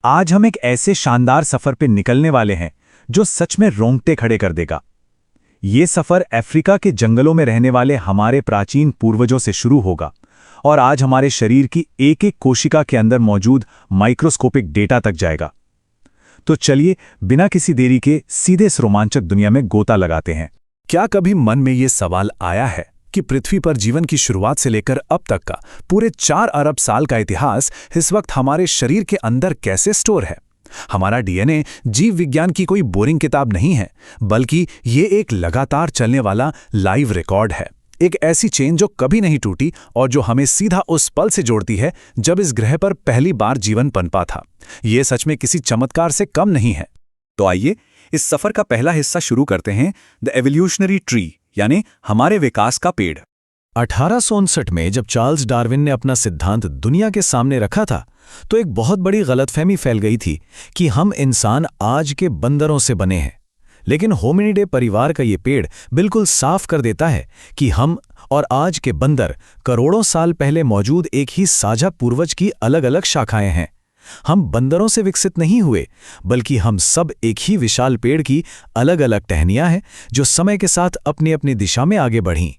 आज हम एक ऐसे शानदार सफर पे निकलने वाले हैं जो सच में रोंगटे खड़े कर देगा। ये सफर अफ्रीका के जंगलों में रहने वाले हमारे प्राचीन पूर्वजों से शुरू होगा और आज हमारे शरीर की एक एक कोशिका के अंदर मौजूद माइक्रोस्कोपिक डेटा तक जाएगा। तो चलिए बिना किसी देरी के सीधे इस रोमांचक दुनिया में गोता लगाते हैं। क्या कभी मन में ये सवाल आया है कि पृथ्वी पर जीवन की शुरुआत से लेकर अब तक का पूरे 4 अरब साल का इतिहास इस वक्त हमारे शरीर के अंदर कैसे स्टोर है? हमारा डीएनए जीव विज्ञान की कोई बोरिंग किताब नहीं है, बल्कि ये एक लगातार चलने वाला लाइव रिकॉर्ड है। एक ऐसी चेन जो कभी नहीं टूटी और जो हमें सीधा उस पल से जोड़ती है जब इस ग्रह पर पहली बार जीवन पनपा था। ये सच में किसी चमत्कार से कम नहीं है। तो आइए इस सफर का पहला हिस्सा शुरू करते हैं, द एवोल्यूशनरी ट्री, यानी हमारे विकास का पेड़। 1859 में जब चार्ल्स डार्विन ने अपना सिद्धांत दुनिया के सामने रखा था, तो एक बहुत बड़ी गलतफहमी फैल गई थी कि हम इंसान आज के बंदरों से बने हैं। लेकिन होमिनिडे परिवार का ये पेड़ बिल्कुल साफ कर देता है कि हम और आज के बंदर करोड़ों साल पहले मौजूद एक ही साझा पूर्वज की अलग अलग शाखाएं हैं। हम बंदरों से विकसित नहीं हुए, बल्कि हम सब एक ही विशाल पेड़ की अलग अलग टहनियां हैं जो समय के साथ अपनी अपनी दिशा में आगे बढ़ीं।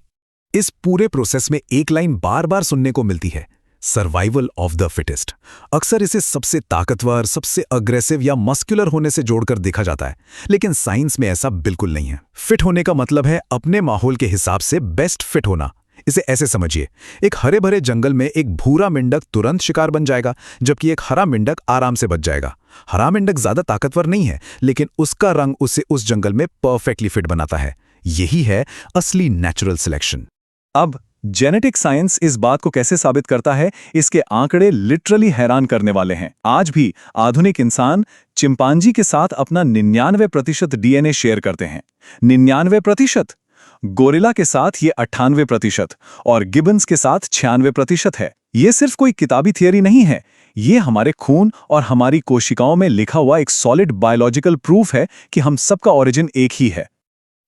इस पूरे प्रोसेस में एक लाइन बार बार सुनने को मिलती है, सर्वाइवल ऑफ द फिटेस्ट। अक्सर इसे सबसे ताकतवर, सबसे अग्रेसिव या मस्कुलर होने से जोड़कर देखा जाता है, लेकिन साइंस में ऐसा बिल्कुल नहीं है। फिट होने का मतलब है अपने माहौल के हिसाब से बेस्ट फिट होना। इसे ऐसे समझिए, एक हरे भरे जंगल में एक भूरा मेंढक तुरंत शिकार बन जाएगा, जबकि एक हरा मेंढक आराम से बच जाएगा। हरा मेंढक ज्यादा ताकतवर नहीं है, लेकिन उसका रंग उसे उस जंगल में परफेक्टली फिट बनाता है। यही है असली नेचुरल सिलेक्शन। अब जेनेटिक साइंस इस बात को कैसे साबित करता है, इसके आंकड़े लिटरली हैरान करने वाले हैं। आज भी आधुनिक इंसान चिंपांजी के साथ अपना 99% डीएनए शेयर करते हैं। 99%। गोरिल्ला के साथ ये 98% और गिबन्स के साथ 96% है। ये सिर्फ कोई किताबी थियरी नहीं है, ये हमारे खून और हमारी कोशिकाओं में लिखा हुआ एक सॉलिड बायोलॉजिकल प्रूफ है कि हम सबका ओरिजिन एक ही है।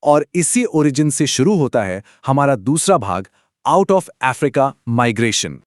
और इसी ओरिजिन से शुरू होता है हमारा दूसरा भाग, आउट ऑफ अफ्रीका माइग्रेशन।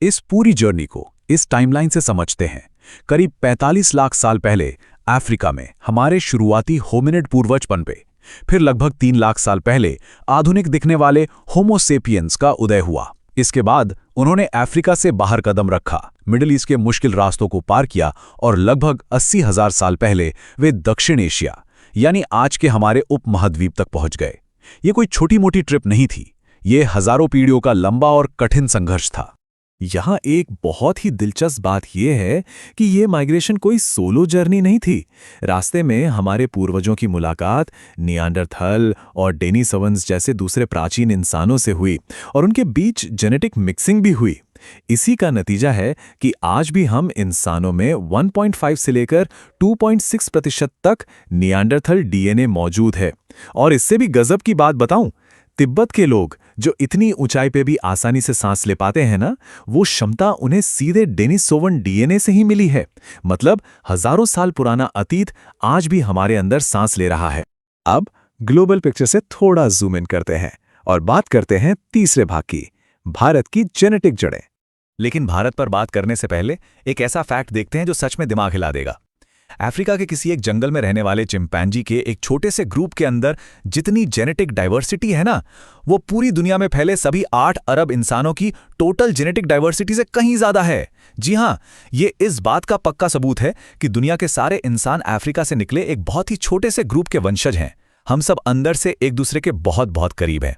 इस पूरी जर्नी को इस टाइमलाइन से समझते हैं। करीब 45 लाख साल पहले अफ्रीका में हमारे शुरुआती होमिनिड पूर्वज पनपे। फिर लगभग 3 लाख साल पहले आधुनिक दिखने वाले होमो सेपियंस का उदय हुआ। इसके बाद उन्होंने अफ्रीका से बाहर कदम रखा, मिडिल ईस्ट के मुश्किल रास्तों को पार किया और लगभग 80,000 साल पहले वे दक्षिण एशिया यानी आज के हमारे उपमहाद्वीप तक पहुंच गए। ये कोई छोटी मोटी ट्रिप नहीं थी, ये हजारों पीढ़ियों का लंबा और कठिन संघर्ष था। यहाँ एक बहुत ही दिलचस्प बात यह है कि ये माइग्रेशन कोई सोलो जर्नी नहीं थी। रास्ते में हमारे पूर्वजों की मुलाकात नियांडरथल और डेनिसोवन्स जैसे दूसरे प्राचीन इंसानों से हुई और उनके बीच जेनेटिक मिक्सिंग भी हुई। इसी का नतीजा है कि आज भी हम इंसानों में 1.5 से लेकर 2.6% तक नियांडरथल डीएनए मौजूद है। और इससे भी गजब की बात बताऊं, तिब्बत के लोग जो इतनी ऊंचाई पे भी आसानी से सांस ले पाते हैं ना, वो क्षमता उन्हें सीधे डेनिसोवन डीएनए से ही मिली है। मतलब हजारों साल पुराना अतीत आज भी हमारे अंदर सांस ले रहा है। अब ग्लोबल पिक्चर से थोड़ा जूम इन करते हैं और बात करते हैं तीसरे भाग की, भारत की जेनेटिक जड़ें। लेकिन भारत पर बात करने से पहले एक ऐसा फैक्ट देखते हैं जो सच में दिमाग हिला देगा। अफ्रीका के किसी एक जंगल में रहने वाले चिंपैंजी के एक छोटे से ग्रुप के अंदर जितनी जेनेटिक डाइवर्सिटी है ना, वो पूरी दुनिया में फैले सभी 8 अरब इंसानों की टोटल जेनेटिक डाइवर्सिटी से कहीं ज्यादा है। जी हाँ, ये इस बात का पक्का सबूत है कि दुनिया के सारे इंसान अफ्रीका से निकले एक बहुत ही छोटे से ग्रुप के वंशज हैं। हम सब अंदर से एक दूसरे के बहुत बहुत करीब हैं।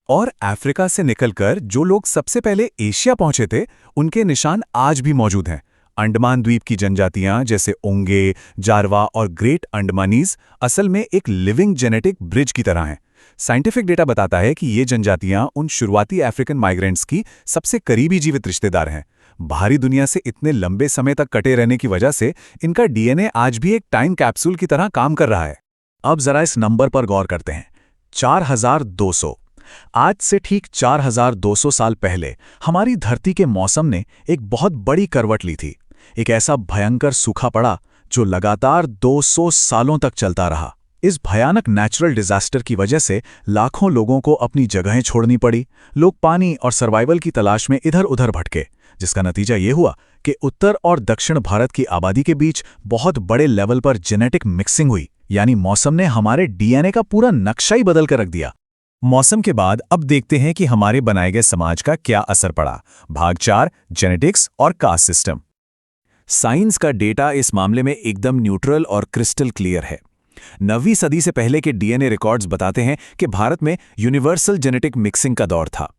और अफ्रीका से निकलकर जो लोग सबसे पहले एशिया पहुंचे थे, उनके निशान आज भी मौजूद हैं। अंडमान द्वीप की जनजातियां जैसे ओंगे, जारवा और ग्रेट अंडमानीज असल में एक लिविंग जेनेटिक ब्रिज की तरह हैं। साइंटिफिक डेटा बताता है कि ये जनजातियां उन शुरुआती अफ्रीकन माइग्रेंट्स की सबसे करीबी जीवित रिश्तेदार हैं। बाहरी दुनिया से इतने लंबे समय तक कटे रहने की वजह से इनका डीएनए आज भी एक टाइम कैप्सूल की तरह काम कर रहा है। अब जरा इस नंबर पर गौर करते हैं, 4200। आज से ठीक 4200 साल पहले हमारी धरती के मौसम ने एक बहुत बड़ी करवट ली थी। एक ऐसा भयंकर सूखा पड़ा जो लगातार 200 सालों तक चलता रहा। इस भयानक नेचुरल डिजास्टर की वजह से लाखों लोगों को अपनी जगहें छोड़नी पड़ी। लोग पानी और सर्वाइवल की तलाश में इधर उधर भटके, जिसका नतीजा ये हुआ कि उत्तर और दक्षिण भारत की आबादी के बीच बहुत बड़े लेवल पर जेनेटिक मिक्सिंग हुई, यानी मौसम ने हमारे डीएनए का पूरा नक्शा ही बदल कर रख दिया। मौसम के बाद अब देखते हैं कि हमारे बनाए गए समाज का क्या असर पड़ा। भाग 4, जेनेटिक्स और कास्ट सिस्टम। साइंस का डेटा इस मामले में एकदम न्यूट्रल और क्रिस्टल क्लियर है। 9वीं सदी से पहले के डीएनए रिकॉर्ड्स बताते हैं कि भारत में यूनिवर्सल जेनेटिक मिक्सिंग का दौर था।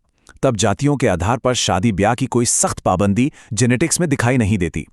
तब जातियों के आधार पर शादी ब्याह की कोई सख्त पाबंदी जेनेटिक्स में दिखाई नहीं देती।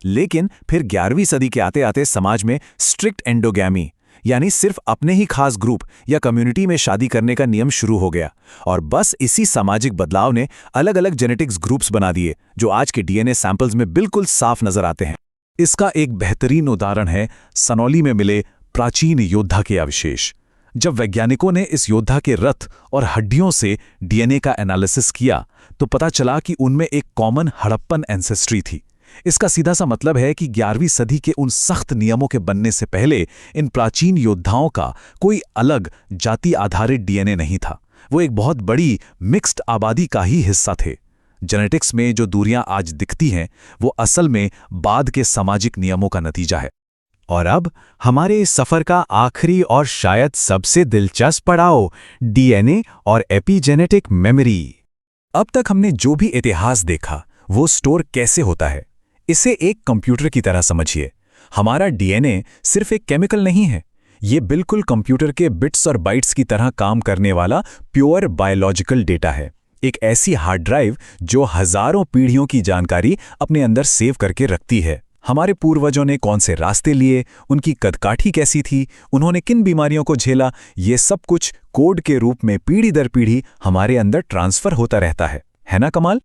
लेकिन फिर 11वीं सदी के आते आते समाज में स्ट्रिक्ट एंडोगैमी, यानी सिर्फ अपने ही खास ग्रुप या कम्युनिटी में शादी करने का नियम शुरू हो गया, और बस इसी सामाजिक बदलाव ने अलग अलग जेनेटिक्स ग्रुप्स बना दिए जो आज के डीएनए सैंपल्स में बिल्कुल साफ नजर आते हैं। इसका एक बेहतरीन उदाहरण है सनौली में मिले प्राचीन योद्धा के अवशेष। जब वैज्ञानिकों ने इस योद्धा के रथ और हड्डियों से डीएनए का एनालिसिस किया तो पता चला कि उनमें एक कॉमन हड़प्पन एंसेस्ट्री थी। इसका सीधा सा मतलब है कि 11वीं सदी के उन सख्त नियमों के बनने से पहले इन प्राचीन योद्धाओं का कोई अलग जाति आधारित डीएनए नहीं था। वो एक बहुत बड़ी मिक्स्ड आबादी का ही हिस्सा थे। जेनेटिक्स में जो दूरियां आज दिखती हैं वो असल में बाद के सामाजिक नियमों का नतीजा है। और अब हमारे इस सफर का आखिरी और शायद सबसे दिलचस्प पड़ाव, डीएनए और एपिजेनेटिक मेमोरी। अब तक हमने जो भी इतिहास देखा वो स्टोर कैसे होता है, इसे एक कंप्यूटर की तरह समझिए। हमारा डीएनए सिर्फ एक केमिकल नहीं है, ये बिल्कुल कंप्यूटर के बिट्स और बाइट्स की तरह काम करने वाला प्योर बायोलॉजिकल डेटा है। एक ऐसी हार्ड ड्राइव जो हजारों पीढ़ियों की जानकारी अपने अंदर सेव करके रखती है। हमारे पूर्वजों ने कौन से रास्ते लिए, उनकी कदकाठी कैसी थी, उन्होंने किन बीमारियों को झेला, ये सब कुछ कोड के रूप में पीढ़ी दर पीढ़ी हमारे अंदर ट्रांसफर होता रहता है ना कमाल?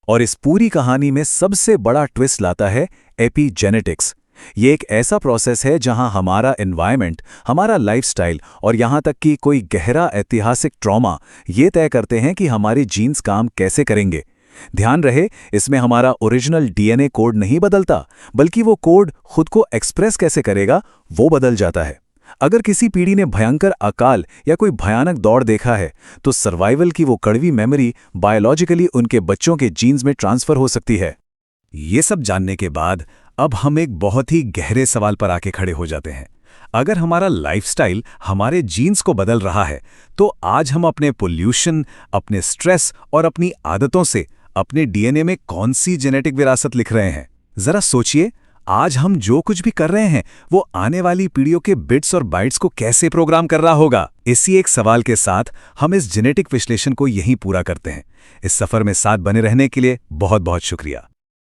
और इस पूरी कहानी में सबसे बड़ा ट्विस्ट लाता है एपिजेनेटिक्स। ये एक ऐसा प्रोसेस है जहां हमारा एनवायरनमेंट, हमारा लाइफस्टाइल और यहां तक कि कोई गहरा ऐतिहासिक ट्रॉमा ये तय करते हैं कि हमारे जीन्स काम कैसे करेंगे। ध्यान रहे, इसमें हमारा ओरिजिनल डीएनए कोड नहीं बदलता, बल्कि वो कोड खुद को एक्सप्रेस कैसे करेगा वो बदल जाता है। अगर किसी पीढ़ी ने भयंकर अकाल या कोई भयानक दौड़ देखा है तो सर्वाइवल की वो कड़वी मेमोरी बायोलॉजिकली उनके बच्चों के जीन्स में ट्रांसफर हो सकती है। ये सब जानने के बाद अब हम एक बहुत ही गहरे सवाल पर आके खड़े हो जाते हैं। अगर हमारा लाइफस्टाइल हमारे जीन्स को बदल रहा है तो आज हम अपने पोल्यूशन, अपने स्ट्रेस और अपनी आदतों से अपने डीएनए में कौन सी जेनेटिक विरासत लिख रहे हैं? जरा सोचिए, आज हम जो कुछ भी कर रहे हैं वो आने वाली पीढ़ियों के बिट्स और बाइट्स को कैसे प्रोग्राम कर रहा होगा? इसी एक सवाल के साथ हम इस जेनेटिक विश्लेषण को यहीं पूरा करते हैं। इस सफर में साथ बने रहने के लिए बहुत बहुत शुक्रिया।